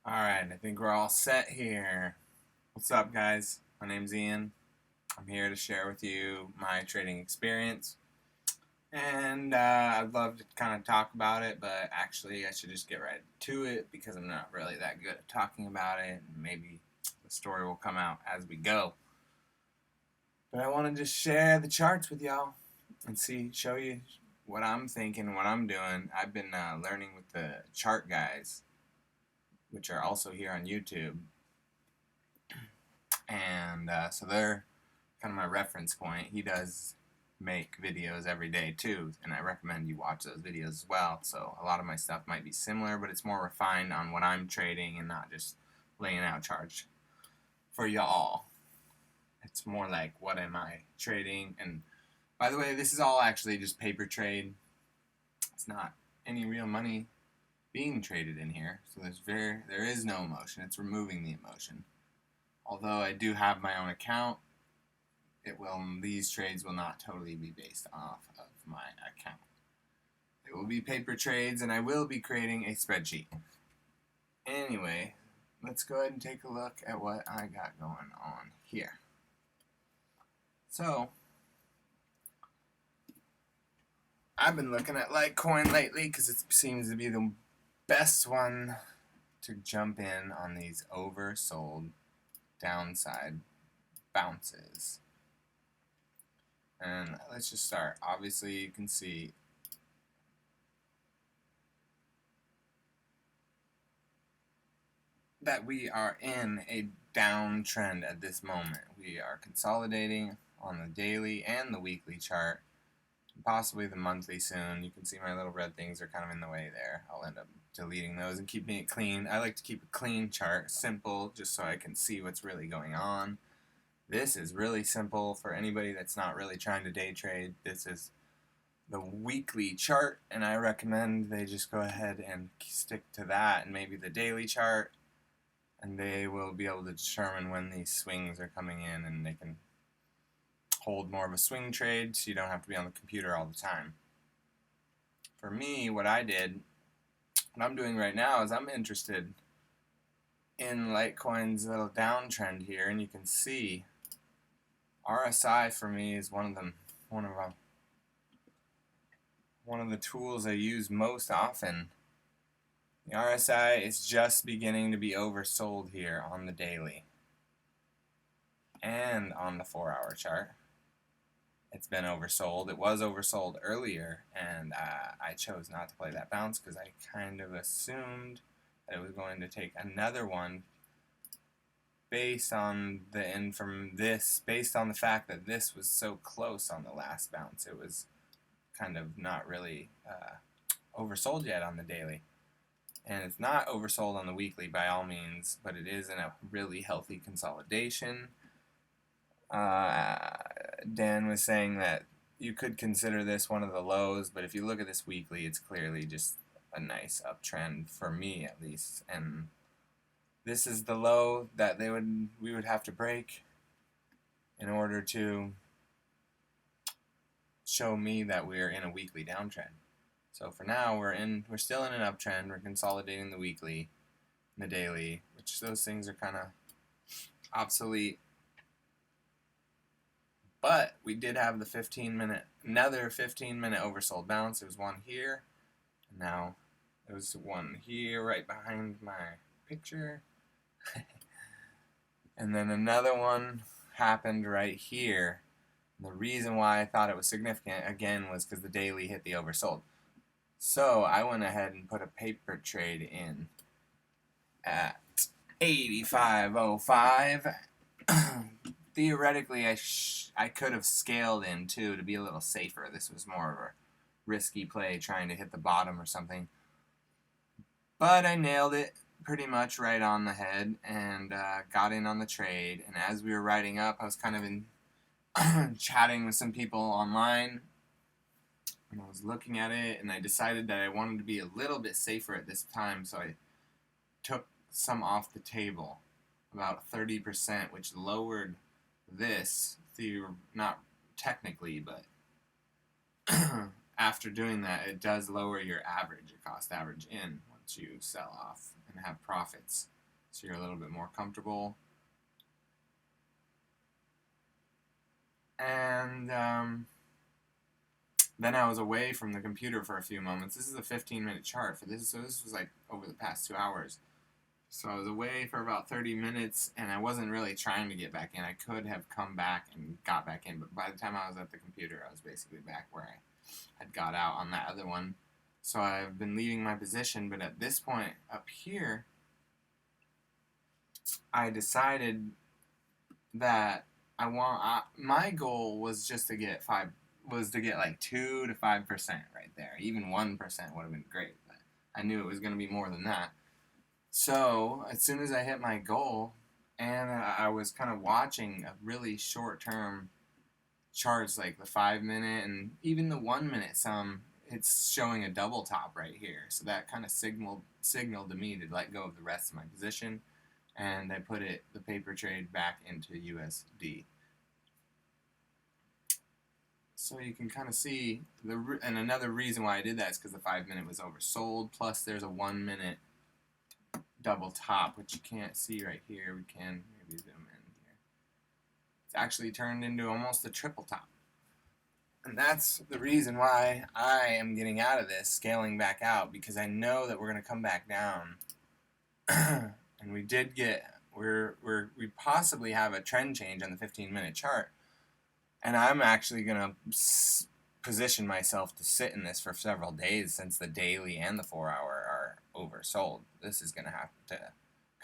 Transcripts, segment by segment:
Alright, I think we're all set here. What's up, guys? My name's Ian. I'm here to share with you my trading experience. And I'd love to kind of talk about it, but actually I should just get right to it because I'm not really that good at talking about it. And maybe the story will come out as we go. But I want to just share the charts with y'all and show you what I'm thinking, what I'm doing. I've been learning with the chart guys, which are also here on YouTube. And so they're kind of my reference point. He does make videos every day too, and I recommend you watch those videos as well. So a lot of my stuff might be similar, but it's more refined on what I'm trading and not just laying out charts for y'all. It's more like, what am I trading? And by the way, this is all actually just paper trade. It's not any real money being traded in here, so there is no emotion. It's removing the emotion. Although I do have my own account, these trades will not totally be based off of my account. It will be paper trades, and I will be creating a spreadsheet. Anyway, let's go ahead and take a look at what I got going on here. So, I've been looking at Litecoin lately because it seems to be the best one to jump in on these oversold downside bounces. And let's just start. Obviously, you can see that we are in a downtrend at this moment. We are consolidating on the daily and the weekly chart, possibly the monthly soon. You can see my little red things are kind of in the way there. I'll end up deleting those and keeping it clean. I like to keep a clean chart, simple, just so I can see what's really going on. This is really simple for anybody that's not really trying to day trade. This is the weekly chart, and I recommend they just go ahead and stick to that, and maybe the daily chart, and they will be able to determine when these swings are coming in, and they can hold more of a swing trade so you don't have to be on the computer all the time. For me, what I'm doing right now is I'm interested in Litecoin's little downtrend here, and you can see RSI for me is one of the tools I use most often. The RSI is just beginning to be oversold here on the daily and on the 4-hour chart. It's been oversold. It was oversold earlier, and I chose not to play that bounce because I kind of assumed that it was going to take another one based on the fact that this was so close on the last bounce. It was kind of not really oversold yet on the daily. And it's not oversold on the weekly by all means, but it is in a really healthy consolidation. Dan was saying that you could consider this one of the lows, but if you look at this weekly, it's clearly just a nice uptrend for me at least. And this is the low that we would have to break in order to show me that we're in a weekly downtrend. So for now, we're still in an uptrend. We're consolidating the weekly and the daily, which those things are kind of obsolete. But we did have another 15-minute oversold bounce. There was one here, and now there was one here right behind my picture. And then another one happened right here. And the reason why I thought it was significant, again, was because the daily hit the oversold. So I went ahead and put a paper trade in at 85.05. Theoretically, I could have scaled in too to be a little safer. This was more of a risky play, trying to hit the bottom or something. But I nailed it pretty much right on the head and got in on the trade. And as we were riding up, I was kind of chatting with some people online. And I was looking at it, and I decided that I wanted to be a little bit safer at this time, so I took some off the table, about 30%, which lowered this, not technically, but after doing that, it does lower your cost average in once you sell off and have profits. so you're a little bit more comfortable. And then I was away from the computer for a few moments. This is a 15-minute chart for this, so this was like over the past 2 hours. So I was away for about 30 minutes, and I wasn't really trying to get back in. I could have come back and got back in, but by the time I was at the computer, I was basically back where I had got out on that other one. So I've been leaving my position, but at this point up here, I decided that my goal was just to get like 2 to 5% right there. Even 1% would have been great, but I knew it was going to be more than that. So as soon as I hit my goal, and I was kind of watching a really short-term charts like the 5-minute and even the 1-minute sum, it's showing a double top right here. So that kind of signaled to me to let go of the rest of my position, and I put the paper trade back into USD. So you can kind of see and another reason why I did that is because the 5-minute was oversold. Plus, there's a 1-minute double top, which you can't see right here. We can maybe zoom in here. It's actually turned into almost a triple top. And that's the reason why I am getting out of this, scaling back out, because I know that we're going to come back down. And we possibly have a trend change on the 15-minute chart. And I'm actually going to position myself to sit in this for several days, since the daily and the 4-hour are oversold. This is going to have to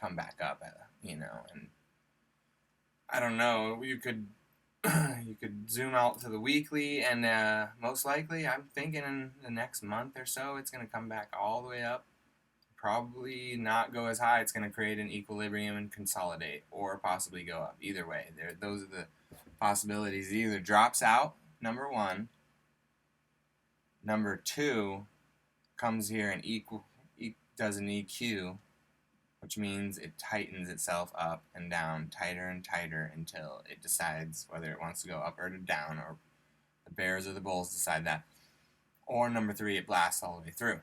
come back up, and I don't know, you could zoom out to the weekly, and most likely I'm thinking in the next month or so it's going to come back all the way up. Probably not go as high. It's going to create an equilibrium and consolidate, or possibly go up. Either way, those are the possibilities. It either drops out, number one. Number two, comes here and does an EQ, which means it tightens itself up and down, tighter and tighter, until it decides whether it wants to go up or down, or the bears or the bulls decide that. Or number three, it blasts all the way through.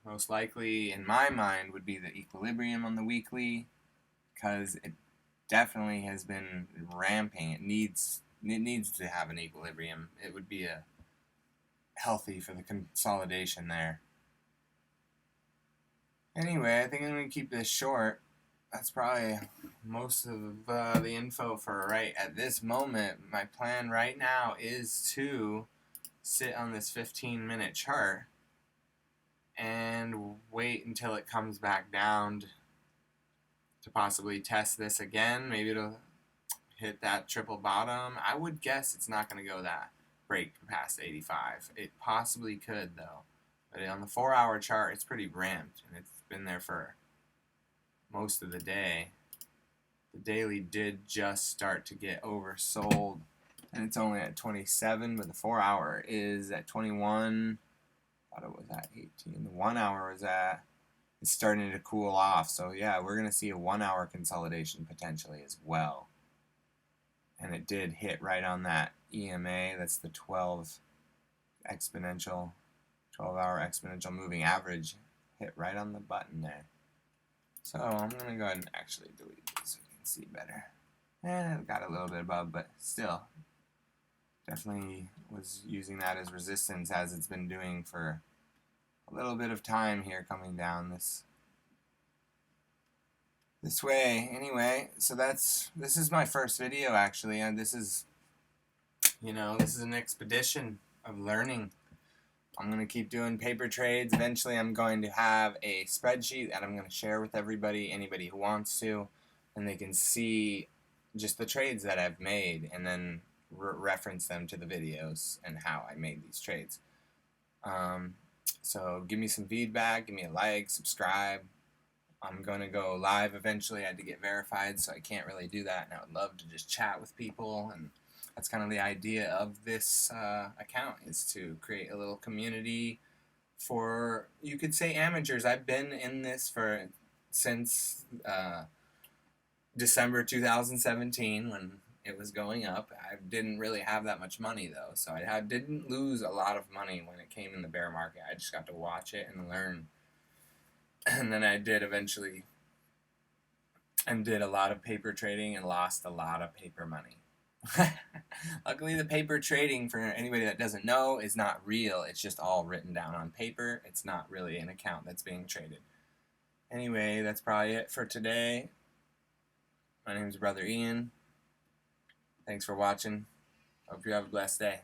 Most likely, in my mind, would be the equilibrium on the weekly, because it definitely has been ramping. It needs to have an equilibrium. It would be healthy for the consolidation there. Anyway, I think I'm going to keep this short. That's probably most of the info for right at this moment. My plan right now is to sit on this 15-minute chart and wait until it comes back down to possibly test this again. Maybe it'll hit that triple bottom. I would guess it's not going to go break past 85. It possibly could, though. But on the 4-hour chart, it's pretty ramped, and it's been there for most of the day. The daily did just start to get oversold, and it's only at 27, but the 4-hour is at 21. I thought it was at 18. The 1-hour was it's starting to cool off. So yeah, we're going to see a 1-hour consolidation potentially as well. And it did hit right on that EMA. That's the 12-hour exponential moving average. Hit right on the button there. So I'm going to go ahead and actually delete this so you can see better. It got a little bit above, but still. Definitely was using that as resistance, as it's been doing for a little bit of time here, coming down this way. Anyway, so this is my first video actually, and this is an expedition of learning. I'm going to keep doing paper trades. Eventually I'm going to have a spreadsheet that I'm going to share with anybody who wants to, and they can see just the trades that I've made, and then reference them to the videos and how I made these trades. So give me some feedback, give me a like, subscribe. I'm going to go live eventually. I had to get verified, so I can't really do that, and I would love to just chat with people, and that's kind of the idea of this account, is to create a little community for, you could say, amateurs. I've been in this since December 2017, when it was going up. I didn't really have that much money, though, so I didn't lose a lot of money when it came in the bear market. I just got to watch it and learn. And then I did eventually and did a lot of paper trading and lost a lot of paper money. Luckily, the paper trading, for anybody that doesn't know, is not real. It's just all written down on paper. It's not really an account that's being traded. Anyway, that's probably it for today. My name is Brother Ian. Thanks for watching. Hope you have a blessed day.